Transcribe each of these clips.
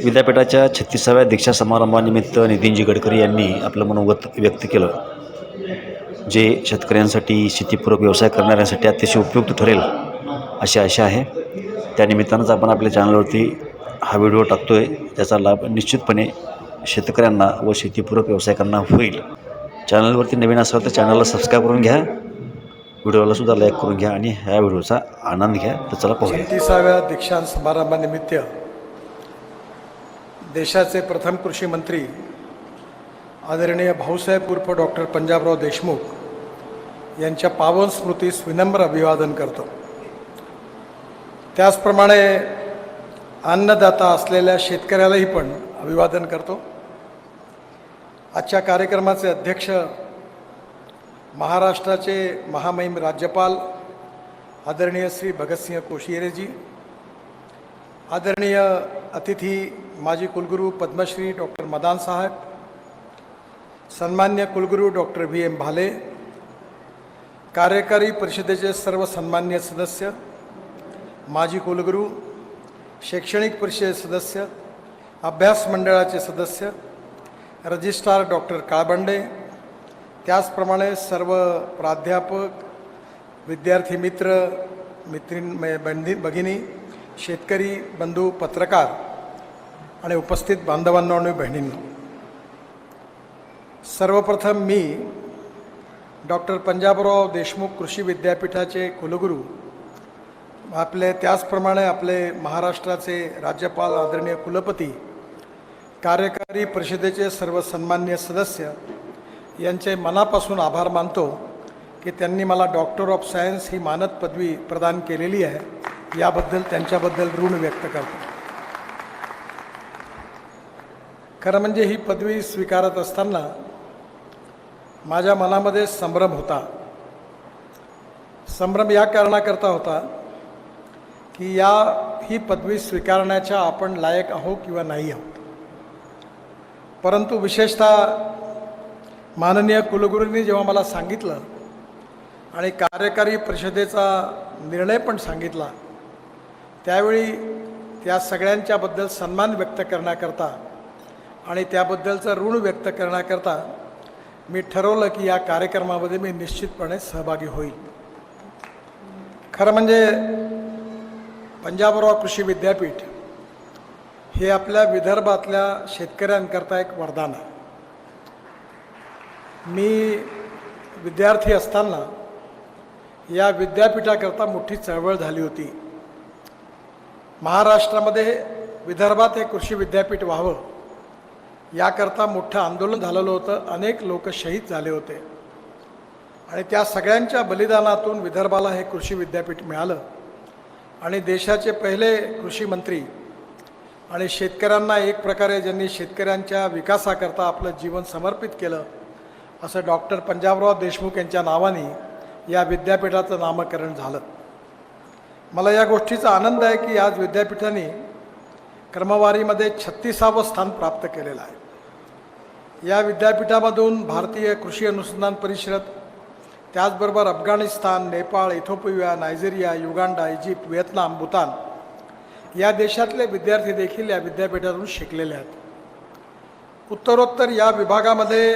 विद्यापीठाच्या 36व्या दीक्षा समारंभानिमित्त नितीनजी गडकरी यांनी आपलं मनोगत व्यक्त केलं, जे शेतकऱ्यांसाठी, शेतीपूरक व्यवसाय करणाऱ्यांसाठी अतिशय उपयुक्त ठरेल अशी आशा आहे. त्यानिमित्तानंच आपण आपल्या चॅनलवरती हा व्हिडिओ टाकतो आहे. त्याचा लाभ निश्चितपणे शेतकऱ्यांना व शेतीपूरक व्यावसायिकांना होईल. चॅनलवरती नवीन असाल तर चॅनलला सबस्क्राईब करून घ्या, व्हिडिओलासुद्धा लाईक करून घ्या आणि ह्या व्हिडिओचा आनंद घ्या. तर चला पाहूया. 36व्या दीक्षांत समारंभानिमित्त देशाचे प्रथम कृषी मंत्री आदरणीय भाऊसाहेब उर्फ डॉक्टर पंजाबराव देशमुख यांच्या पावन स्मृतीस विनम्र अभिवादन करतो. त्याचप्रमाणे अन्नदाता असलेल्या शेतकऱ्यालाही पण अभिवादन करतो. आजच्या कार्यक्रमाचे अध्यक्ष महाराष्ट्राचे महामहिम राज्यपाल आदरणीय श्री भगतसिंह कोश्यारीजी, आदरणीय अतिथी माजी कुलगुरू पद्मश्री डॉक्टर मदान साहेब, सन्मान्य कुलगुरू डॉक्टर V.M. भाले, कार्यकारी परिषदेचे सर्व सन्मान्य सदस्य, माजी कुलगुरू, शैक्षणिक परिषद सदस्य, अभ्यास मंडळाचे सदस्य, रजिस्ट्रार डॉक्टर काळबंडे, त्याचप्रमाणे सर्व प्राध्यापक, विद्यार्थी मित्र, भगिनी, शेतकरी बंधू, पत्रकार आणि उपस्थित बांधवांनो आणि बहिणींनो, सर्वप्रथम मी डॉक्टर पंजाबराव देशमुख कृषी विद्यापीठाचे कुलगुरू, त्याचप्रमाणे आपले महाराष्ट्राचे राज्यपाल आदरणीय कुलपती, कार्यकारी परिषदेचे सर्व सन्मान्य सदस्य यांचे मनापासून आभार मानतो की त्यांनी मला डॉक्टर ऑफ सायन्स ही मानद पदवी प्रदान केलेली आहे. याबद्दल त्यांच्याबद्दल ऋण व्यक्त करतो. खरं म्हणजे ही पदवी स्वीकारत असताना माझ्या मनामध्ये संभ्रम होता. संभ्रम या कारणाकरता होता की ही पदवी स्वीकारण्याच्या आपण लायक आहो किंवा नाही आहोत. परंतु विशेषतः माननीय कुलगुरूंनी जेव्हा मला सांगितलं आणि कार्यकारी परिषदेचा निर्णय पण सांगितला, त्यावेळी त्या सगळ्यांच्याबद्दल सन्मान व्यक्त करण्याकरता आणि त्याबद्दलचं ऋण व्यक्त करण्याकरता मी ठरवलं की या कार्यक्रमामध्ये मी निश्चितपणे सहभागी होईल. खरं म्हणजे पंजाबराव कृषी विद्यापीठ हे आपल्या विदर्भातल्या शेतकऱ्यांकरता एक वरदान आहे. मी विद्यार्थी असताना या विद्यापीठाकरता मोठी चळवळ झाली होती. महाराष्ट्रामध्ये विदर्भात हे कृषी विद्यापीठ व्हावं याकरता मोठं आंदोलन झालेलं होतं. अनेक लोक शहीद झाले होते आणि त्या सगळ्यांच्या बलिदानातून विदर्भाला हे कृषी विद्यापीठ मिळालं आणि देशाचे पहिले कृषी मंत्री आणि शेतकऱ्यांना एक प्रकारे ज्यांनी शेतकऱ्यांच्या विकासाकरता आपलं जीवन समर्पित केलं असं डॉक्टर पंजाबराव देशमुख यांच्या नावाने या विद्यापीठाचं नामकरण झालं. मला या गोष्टीचा आनंद आहे की आज विद्यापीठाने क्रमवारीमध्ये 36वे स्थान प्राप्त केलेलं आहे. या विद्यापीठामधून भारतीय कृषी अनुसंधान परिषद, त्याचबरोबर अफगाणिस्तान, नेपाळ, इथिओपिया, नायजेरिया, युगांडा, इजिप्त, व्हिएतनाम, भूतान या देशातले विद्यार्थी देखील या विद्यापीठातून शिकलेले आहेत. उत्तरोत्तर या विभागामध्ये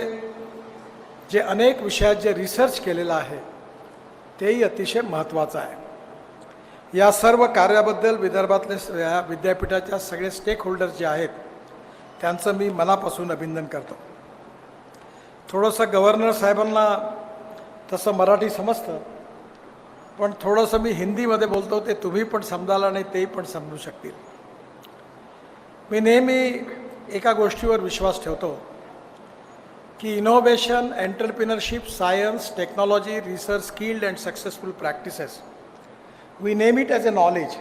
जे अनेक विषयात जे रिसर्च केलेलं आहे तेही अतिशय महत्त्वाचं आहे. या सर्व कार्याबद्दल विदर्भातले या विद्यापीठाच्या सगळे स्टेक होल्डर्स जे आहेत त्यांचं मी मनापासून अभिनंदन करतो. थोडंसं गव्हर्नर साहेबांना तसं मराठी समजतं, पण थोडंसं मी हिंदीमध्ये बोलतो, ते तुम्ही पण समजाल आणि तेही पण समजू शकतील. मी नेहमी एका गोष्टीवर विश्वास ठेवतो की innovation, entrepreneurship, science, technology, research, skilled and successful practices, we name it as a knowledge,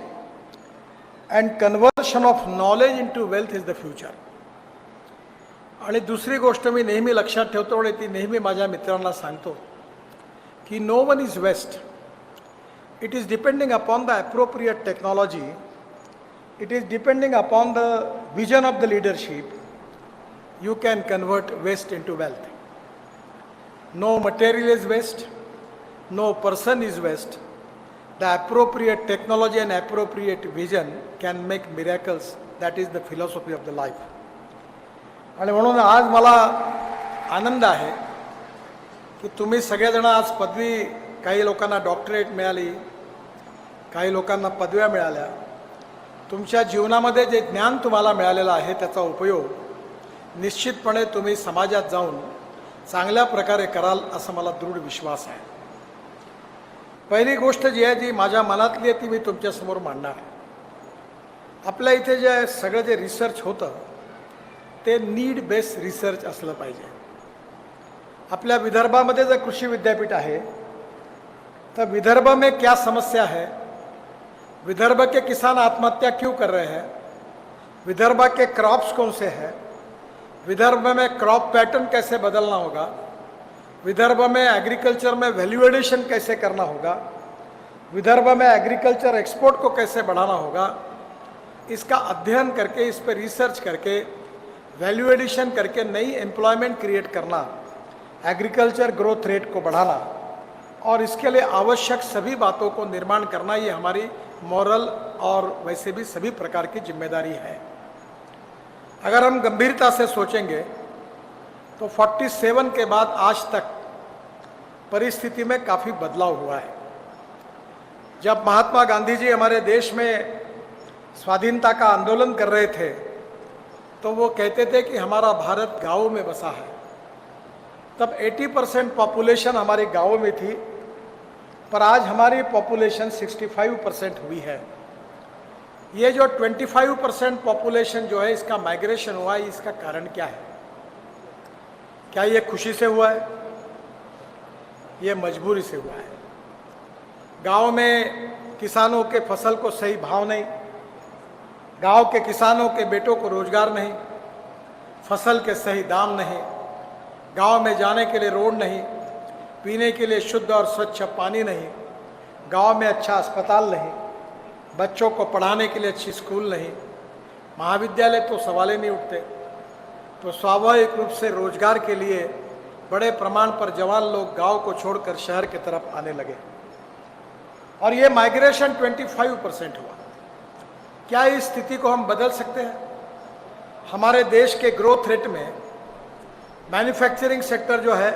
and conversion of knowledge into wealth is the future. आणि दुसरी गोष्ट मी नेहमी लक्षात ठेवतो आणि ती नेहमी माझ्या मित्रांना सांगतो की no one is waste. It is depending upon the appropriate technology, it is depending upon the vision of the leadership, you can convert waste into wealth. No material is waste, no person is waste. The appropriate technology and appropriate vision can make miracles that is the philosophy of the life. आणि म्हणून आज मला आनंद आहे की तुम्ही सगळेजण आज पदवी, काही लोकांना डॉक्टरेट मिळाली, काही लोकांना पदव्या मिळाल्या. तुमच्या जीवनामध्ये जे ज्ञान तुम्हाला मिळालेलं आहे त्याचा उपयोग निश्चितपणे तुम्ही समाजात जाऊन चांगल्या प्रकारे कराल असं मला दृढ विश्वास आहे. पहिली गोष्ट जी आहे ती माझ्या मनातली आहे ती मी तुमच्यासमोर मांडणार आहे. आपल्या इथे जे सगळं जे रिसर्च होतं ते नीड बेस्ड रिसर्च असलं पाहिजे. आपल्या विदर्भामध्ये जर कृषी विद्यापीठ आहे तो विदर्भ में क्या समस्या है, विदर्भ के किसान आत्महत्या क्यों कर रहे हैं, विदर्भ के क्रॉप्स कौन से हैं, विदर्भ में क्रॉप पैटर्न कैसे बदलना होगा, विदर्भ में एग्रीकल्चर में वैल्यू एडिशन कैसे करना होगा, विदर्भ में एग्रीकल्चर एक्सपोर्ट को कैसे बढ़ाना होगा, इसका अध्ययन करके, इस पर रिसर्च करके, वैल्यू एडिशन करके नई एम्प्लॉयमेंट क्रिएट करना, एग्रीकल्चर ग्रोथ रेट को बढ़ाना और इसके लिए आवश्यक सभी बातों को निर्माण करना, ये हमारी मॉरल और वैसे भी सभी प्रकार की जिम्मेदारी है. अगर हम गंभीरता से सोचेंगे तो 47 के बाद आज तक परिस्थिति में काफ़ी बदलाव हुआ है. जब महात्मा गांधी जी हमारे देश में स्वाधीनता का आंदोलन कर रहे थे तो वो कहते थे कि हमारा भारत गाँव में बसा है. तब 80% पॉपुलेशन हमारे गाँव में थी, पर आज हमारी पॉपुलेशन 65% हुई है. ये जो 25% पॉपुलेशन जो है इसका माइग्रेशन हुआ है, इसका कारण क्या है? क्या ये खुशी से हुआ है? ये मजबूरी से हुआ है. गांव में किसानों के फसल को सही भाव नहीं, गांव के किसानों के बेटों को रोजगार नहीं, फसल के सही दाम नहीं, गांव में जाने के लिए रोड नहीं, पीने के लिए शुद्ध और स्वच्छ पानी नहीं, गांव में अच्छा अस्पताल नहीं, बच्चों को पढ़ाने के लिए अच्छी स्कूल नहीं, महाविद्यालय तो सवाल ही नहीं उठते. तो स्वाभाविक रूप से रोजगार के लिए बड़े प्रमाण पर जवान लोग गांव को छोड़कर शहर की तरफ आने लगे और ये माइग्रेशन 25% हुआ. क्या इस स्थिति को हम बदल सकते हैं? हमारे देश के ग्रोथ रेट में मैन्युफैक्चरिंग सेक्टर जो है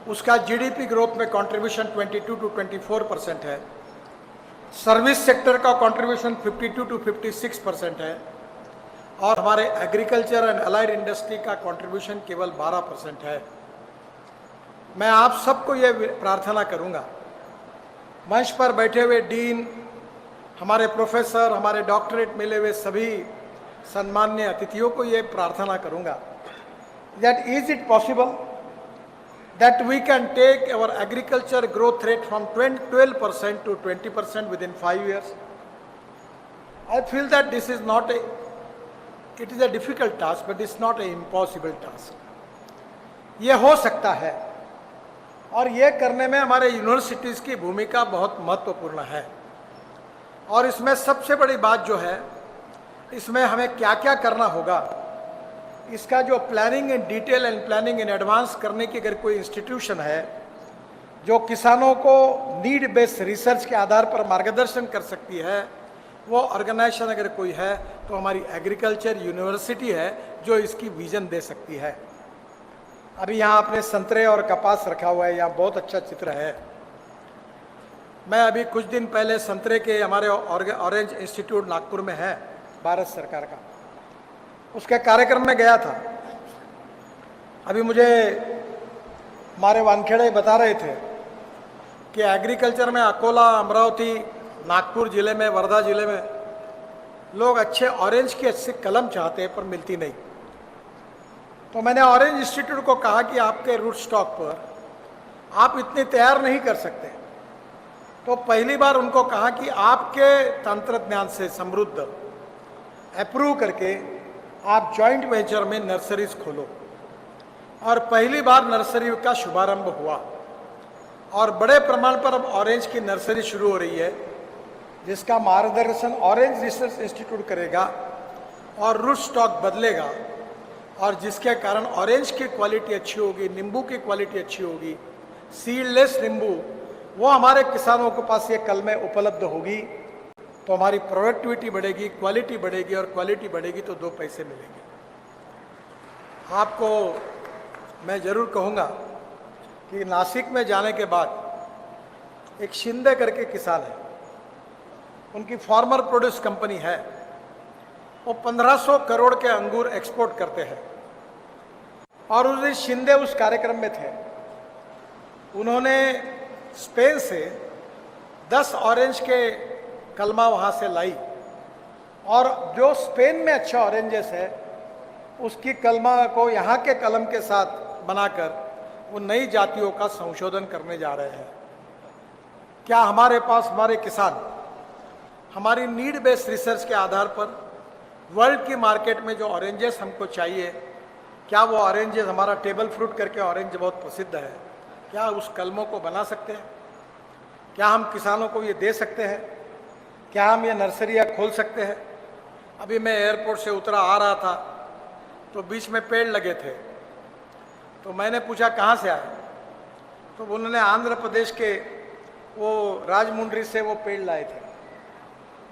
उसका जीडीपी ग्रोथ में कंट्रीब्यूशन 22 to 24% है, सर्विस सेक्टर का कंट्रीब्यूशन 52 to 56% है और हमारे एग्रीकल्चर एंड अलाइड इंडस्ट्री का कंट्रीब्यूशन केवल 12% है. मैं आप सबको ये प्रार्थना करूंगा, मंच पर बैठे हुए डीन, हमारे प्रोफेसर, हमारे डॉक्टरेट मिले हुए सभी सम्मान्य अतिथियों को ये प्रार्थना करूंगा that is it possible that we can take our agriculture growth rate from 12% to 20% within 5 years? I feel that this is not it is a difficult task, but it's not an impossible task. ये हो सकता है और ये करने में हमारे universities की भूमिका बहुत महत्वपूर्ण है. और इसमें सबसे बड़ी बात जो है, इसमें हमें क्या क्या करना होगा, इसका जो planning in detail and planning in advance करने की अगर कोई इंस्टीट्यूशन है जो किसानों को नीड बेस्ड रिसर्च के आधार पर मार्गदर्शन कर सकती है, वो ऑर्गेनाइजेशन अगर कोई है तो हमारी एग्रीकल्चर यूनिवर्सिटी है जो इसकी विजन दे सकती है. अभी यहाँ आपने संतरे और कपास रखा हुआ है, यहाँ बहुत अच्छा चित्र है. मैं अभी कुछ दिन पहले संतरे के हमारे ऑरेंज इंस्टीट्यूट नागपुर में है भारत सरकार का, उसके कार्यक्रम में गया था. अभी मुझे हमारे वानखेड़े बता रहे थे कि एग्रीकल्चर में अकोला, अमरावती, नागपुर ज़िले में, वर्धा ज़िले में लोग अच्छे ऑरेंज की अच्छी कलम चाहते हैं पर मिलती नहीं. तो मैंने ऑरेंज इंस्टीट्यूट को कहा कि आपके रूट स्टॉक पर आप इतनी तैयार नहीं कर सकते. तो पहली बार उनको कहा कि आपके तंत्रज्ञान से समृद्ध अप्रूव करके आप जॉइंट वेंचर में नर्सरीज खोलो. और पहली बार नर्सरी का शुभारंभ हुआ और बड़े प्रमाण पर अब ऑरेंज की नर्सरी शुरू हो रही है, जिसका मार्गदर्शन ऑरेंज रिसर्च इंस्टीट्यूट करेगा और रूट स्टॉक बदलेगा और जिसके कारण ऑरेंज की क्वालिटी अच्छी होगी, नींबू की क्वालिटी अच्छी होगी, सीडलेस नींबू वो हमारे किसानों के पास ये कलमें उपलब्ध होगी तो हमारी प्रोडक्टिविटी बढ़ेगी, क्वालिटी बढ़ेगी, और क्वालिटी बढ़ेगी तो 2 पैसे मिलेंगे। आपको मैं ज़रूर कहूँगा कि नासिक में जाने के बाद एक शिंदे करके किसान है, उनकी फार्मर प्रोड्यूस कंपनी है, वो 1500 करोड़ के अंगूर एक्सपोर्ट करते हैं। और उस दिन शिंदे उस कार्यक्रम में थे। उन्होंने स्पेन से 10 ऑरेंज के कलमा वहाँ से लाई, और जो स्पेन में अच्छा ऑरेंजेस है उसकी कलमा को यहाँ के कलम के साथ बनाकर वो नई जातियों का संशोधन करने जा रहे हैं। क्या हमारे पास हमारे किसान हमारी नीड बेस्ड रिसर्च के आधार पर वर्ल्ड की मार्केट में जो ऑरेंजेस हमको चाहिए, क्या वो ऑरेंजेस, हमारा टेबल फ्रूट करके ऑरेंज बहुत प्रसिद्ध है, क्या उस कलमों को बना सकते हैं? क्या हम किसानों को ये दे सकते हैं? क्या हम ये नर्सरियाँ खोल सकते हैं? अभी मैं एयरपोर्ट से उतरा आ रहा था तो बीच में पेड़ लगे थे, तो मैंने पूछा कहाँ से आए, तो उन्होंने आंध्र प्रदेश के वो राजमुंड्री से वो पेड़ लाए थे।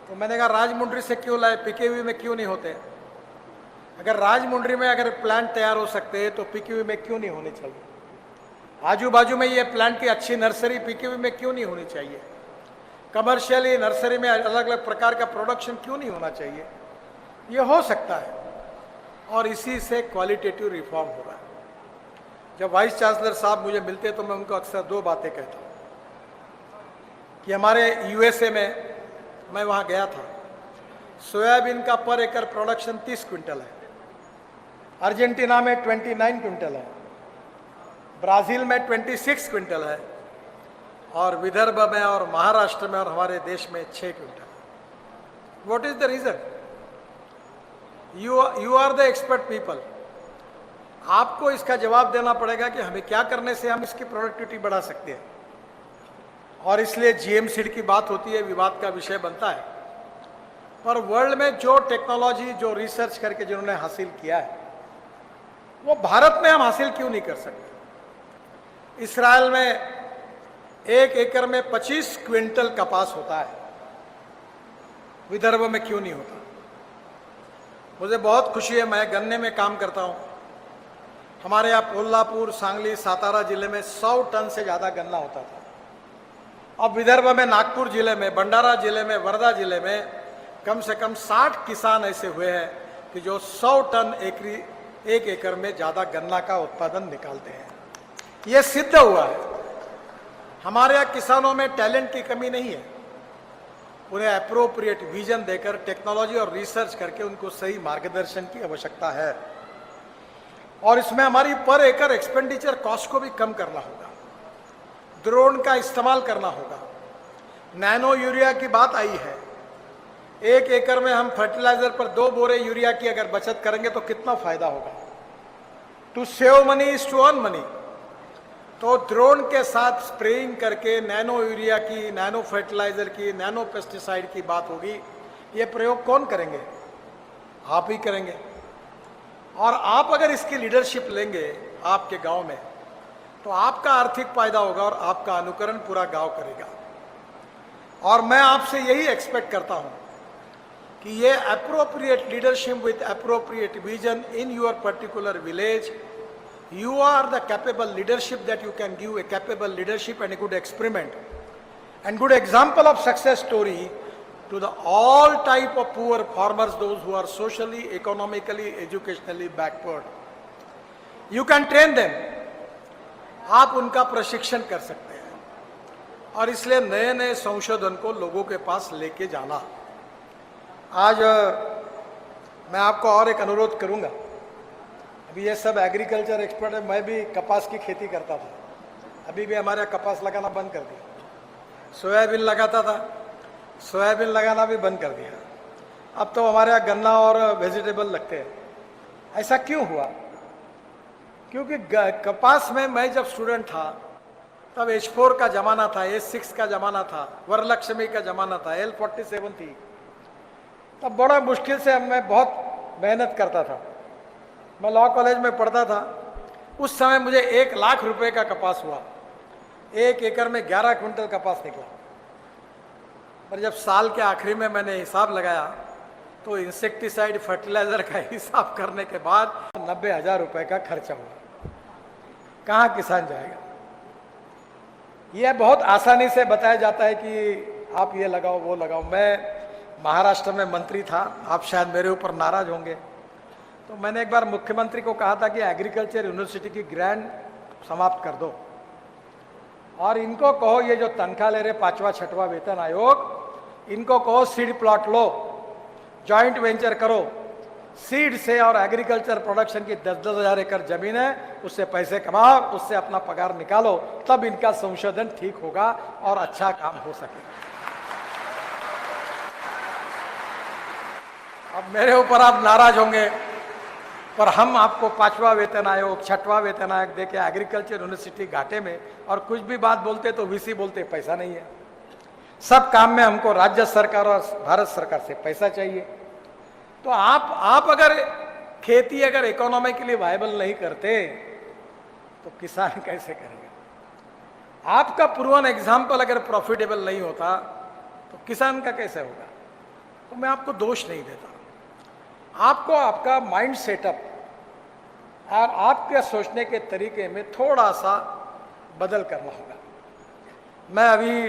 तो मैंने कहा राजमुंड्री से क्यों लाए, पिकेवी में क्यों नहीं होते? अगर राजमुंड्री में अगर प्लांट तैयार हो सकते हैं तो पिकेवी में क्यों नहीं होने चाहिए? आजू बाजू में ये प्लांट की अच्छी नर्सरी पिकेवी में क्यों नहीं होनी चाहिए? कमर्शियली नर्सरी में अलग अलग प्रकार का प्रोडक्शन क्यों नहीं होना चाहिए? ये हो सकता है, और इसी से क्वालिटेटिव रिफॉर्म होगा। जब वाइस चांसलर साहब मुझे मिलते तो मैं उनको अक्सर 2 बातें कहता हूँ कि हमारे यूएसए में मैं वहाँ गया था, सोयाबीन का पर एकड़ प्रोडक्शन 30 क्विंटल है, अर्जेंटीना में 29 क्विंटल है, ब्राज़ील में 26 क्विंटल है, और विदर्भ में और महाराष्ट्र में और हमारे देश में 6 quintal. What is the reason? You are the expert people. आपको इसका जवाब देना पड़ेगा कि हमें क्या करने से हम इसकी प्रोडक्टिविटी बढ़ा सकते हैं। और इसलिए जीएम सीड की बात होती है, विवाद का विषय बनता है, पर वर्ल्ड में जो टेक्नोलॉजी, जो रिसर्च करके जिन्होंने हासिल किया है, वो भारत में हम हासिल क्यों नहीं कर सकते? इसराइल में 1 एकड़ में 25 क्विंटल कपास होता है, विदर्भ में क्यों नहीं होता? मुझे बहुत खुशी है, मैं गन्ने में काम करता हूँ। हमारे यहाँ कोल्हापुर, सांगली, सातारा जिले में 100 टन से ज़्यादा गन्ना होता था। अब विदर्भ में, नागपुर जिले में, भंडारा जिले में, वर्धा जिले में कम से कम 60 किसान ऐसे हुए हैं कि जो 100 टन 1 एकड़ में ज़्यादा गन्ना का उत्पादन निकालते हैं। ये सिद्ध हुआ है। हमारे यहाँ किसानों में टैलेंट की कमी नहीं है, उन्हें अप्रोप्रिएट विजन देकर टेक्नोलॉजी और रिसर्च करके उनको सही मार्गदर्शन की आवश्यकता है। और इसमें हमारी पर एकड़ एक्सपेंडिचर कॉस्ट को भी कम करना होगा, ड्रोन का इस्तेमाल करना होगा। नैनो यूरिया की बात आई है, 1 एकड़ में हम फर्टिलाइजर पर 2 बोरे यूरिया की अगर बचत करेंगे तो कितना फायदा होगा। To save money is to earn money. तो ड्रोन के साथ स्प्रेइंग करके नैनो यूरिया की, नैनो फर्टिलाइजर की, नैनो पेस्टिसाइड की बात होगी। ये प्रयोग कौन करेंगे? आप ही करेंगे। और आप अगर इसकी लीडरशिप लेंगे आपके गांव में, तो आपका आर्थिक फायदा होगा और आपका अनुकरण पूरा गांव करेगा। और मैं आपसे यही एक्सपेक्ट करता हूं कि ये appropriate leadership with appropriate vision in your particular village, you are the capable leadership that you can give a capable leadership and a good experiment and good example of success story to the all type of poor farmers, those who are socially, economically, educationally backward. You can train them. आप उनका प्रशिक्षण कर सकते हैं, और इसलिए नए नए संशोधन को लोगों के पास लेके जाना। आज मैं आपको और एक अनुरोध करूंगा। अभी ये सब एग्रीकल्चर एक्सपर्ट है, मैं भी कपास की खेती करता था, अभी भी हमारे कपास लगाना बंद कर दिया। सोयाबीन लगाता था, सोयाबीन लगाना भी बंद कर दिया। अब तो हमारे यहाँ गन्ना और वेजिटेबल लगते हैं। ऐसा क्यों हुआ? क्योंकि कपास में मैं जब स्टूडेंट था तब H4 का ज़माना था, H6 का ज़माना था, वरलक्ष्मी का ज़माना था, L47 थी। तब बड़ा मुश्किल से मैं बहुत मेहनत करता था। मैं लॉ कॉलेज में पढ़ता था, उस समय मुझे 1 लाख रुपए का कपास हुआ, 1 एकड़ में 11 क्विंटल कपास निकला। पर जब साल के आखिरी में मैंने हिसाब लगाया तो इंसेक्टिसाइड फर्टिलाइजर का हिसाब करने के बाद 90,000 रुपए का खर्चा हुआ। कहाँ किसान जाएगा? यह बहुत आसानी से बताया जाता है कि आप ये लगाओ वो लगाओ। मैं महाराष्ट्र में मंत्री था, आप शायद मेरे ऊपर नाराज होंगे, तो मैंने एक बार मुख्यमंत्री को कहा था कि एग्रीकल्चर यूनिवर्सिटी की ग्रांट समाप्त कर दो और इनको कहो ये जो तनख्वाह ले रहे 5वां 6वां वेतन आयोग, इनको कहो सीड प्लॉट लो, जॉइंट वेंचर करो, सीड से और एग्रीकल्चर प्रोडक्शन की 10-10 हज़ार एकड़ जमीन है, उससे पैसे कमाओ, उससे अपना पगार निकालो, तब इनका संशोधन ठीक होगा और अच्छा काम हो सकेगा। अब मेरे ऊपर आप नाराज होंगे, पर हम आपको 5वां वेतन आयोग 6वां वेतन आयोग देके एग्रीकल्चर यूनिवर्सिटी घाटे में, और कुछ भी बात बोलते तो वीसी बोलते पैसा नहीं है। सब काम में हमको राज्य सरकार और भारत सरकार से पैसा चाहिए। तो आप अगर खेती अगर इकोनॉमिकली वायबल नहीं करते तो किसान कैसे करेगा? आपका प्रूवन एग्जाम्पल अगर प्रॉफिटेबल नहीं होता तो किसान का कैसे होगा? तो मैं आपको दोष नहीं देता, आपको आपका माइंड सेटअप और आपके सोचने के तरीके में थोड़ा सा बदल करना होगा। मैं अभी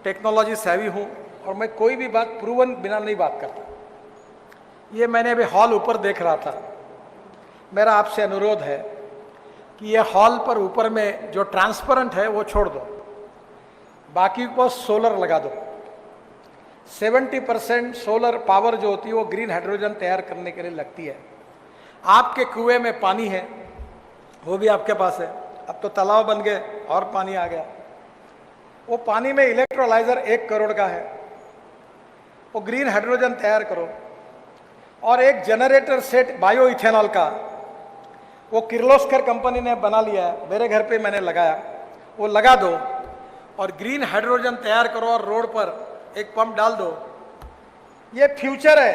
टेक्नोलॉजी सेवी हूँ और मैं कोई भी बात प्रूवन बिना नहीं बात करता। ये मैंने अभी हॉल ऊपर देख रहा था, मेरा आपसे अनुरोध है कि ये हॉल पर ऊपर में जो ट्रांसपेरेंट है वो छोड़ दो, बाकी को सोलर लगा दो। 70% सोलर पावर जो होती है वो ग्रीन हाइड्रोजन तैयार करने के लिए लगती है। आपके कुएं में पानी है, वो भी आपके पास है, अब तो तालाब बन गए और पानी आ गया। वो पानी में इलेक्ट्रोलाइजर 1 करोड़ का है, वो ग्रीन हाइड्रोजन तैयार करो। और एक जनरेटर सेट बायो इथेनॉल का वो किर्लोस्कर कंपनी ने बना लिया है, मेरे घर पे मैंने लगाया, वो लगा दो और ग्रीन हाइड्रोजन तैयार करो और रोड पर एक पंप डाल दो। ये फ्यूचर है।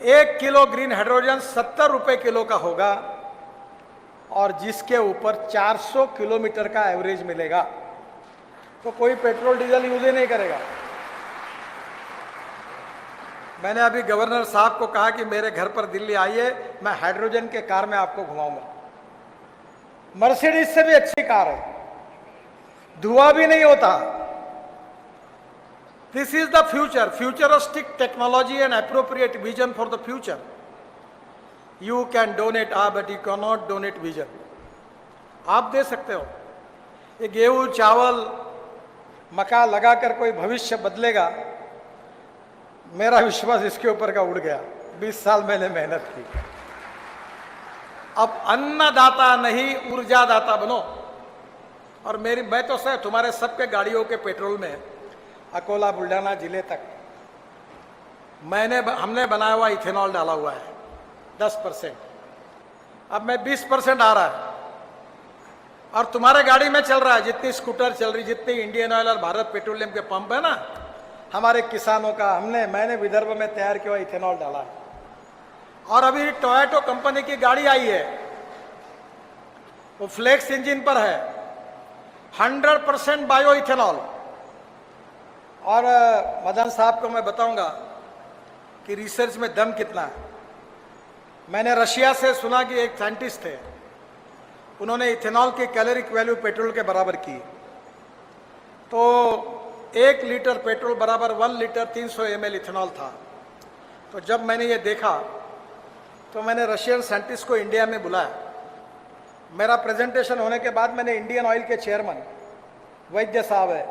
1 किलो ग्रीन हाइड्रोजन 70 रुपए किलो का होगा और जिसके ऊपर 400 किलोमीटर का एवरेज मिलेगा, तो कोई पेट्रोल डीजल यूज ही नहीं करेगा। मैंने अभी गवर्नर साहब को कहा कि मेरे घर पर दिल्ली आइए, मैं हाइड्रोजन के कार में आपको घुमाऊंगा। मर्सिडीज से भी अच्छी कार है, धुआं भी नहीं होता। This is the future, futuristic technology and appropriate vision for the future. You can donate, but you cannot donate vision. आप दे सकते हो। ये गेहूं चावल मक्का लगाकर कोई भविष्य बदलेगा, मेरा विश्वास इसके ऊपर का उड़ गया। 20 साल मैंने मेहनत की। अब अन्नदाता नहीं ऊर्जादाता बनो। और मैं तो सर तुम्हारे सबके गाड़ियों के पेट्रोल में अकोला बुल्ढाना जिले तक हमने बनाया हुआ इथेनॉल डाला हुआ है 10%। अब मैं 20% आ रहा है और तुम्हारे गाड़ी में चल रहा है। जितनी स्कूटर चल रही, जितनी इंडियन ऑयल और भारत पेट्रोलियम के पंप है ना, हमारे किसानों का मैंने विदर्भ में तैयार किया हुआ इथेनॉल डाला है। और अभी टोयोटो कंपनी की गाड़ी आई है, वो फ्लेक्स इंजन पर है, 100% बायो इथेनॉल। और मदन साहब को मैं बताऊंगा कि रिसर्च में दम कितना है। मैंने रशिया से सुना कि एक साइंटिस्ट थे, उन्होंने इथेनॉल की कैलोरिक वैल्यू पेट्रोल के बराबर की। तो 1 लीटर पेट्रोल बराबर 1 लीटर 300 ml इथेनॉल था। तो जब मैंने ये देखा तो मैंने रशियन साइंटिस्ट को इंडिया में बुलाया। मेरा प्रेजेंटेशन होने के बाद मैंने इंडियन ऑयल के चेयरमैन वैद्य साहब है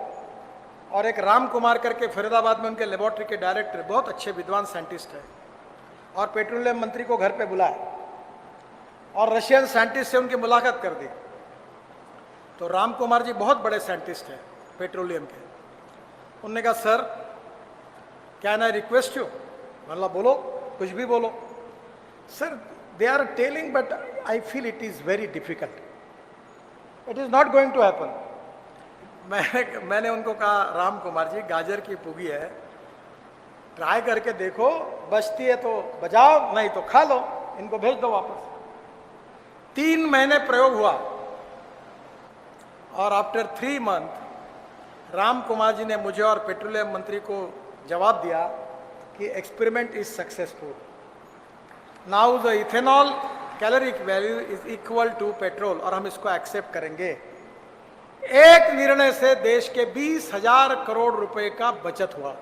और एक राम कुमार करके फरीदाबाद में उनके लेबोरेटरी के डायरेक्टर, बहुत अच्छे विद्वान साइंटिस्ट है, और पेट्रोलियम मंत्री को घर पे बुलाया और रशियन साइंटिस्ट से उनकी मुलाकात कर दी। तो राम कुमार जी बहुत बड़े साइंटिस्ट हैं पेट्रोलियम के। उन्होंने कहा sir can I request you? मतलब बोलो, कुछ भी बोलो। Sir they are telling but I feel it is very difficult, it is not going to happen. मैंने उनको कहा राम कुमार जी गाजर की पुगी है, ट्राई करके देखो, बचती है तो बजाओ, नहीं तो खा लो, इनको भेज दो वापस। 3 महीने प्रयोग हुआ और आफ्टर 3 मंथ राम कुमार जी ने मुझे और पेट्रोलियम मंत्री को जवाब दिया कि experiment is successful, now the ethanol caloric value is equal to petrol, और हम इसको एक्सेप्ट करेंगे। एक निर्णय से देश के 20,000 करोड़ रुपए का बचत हुआ।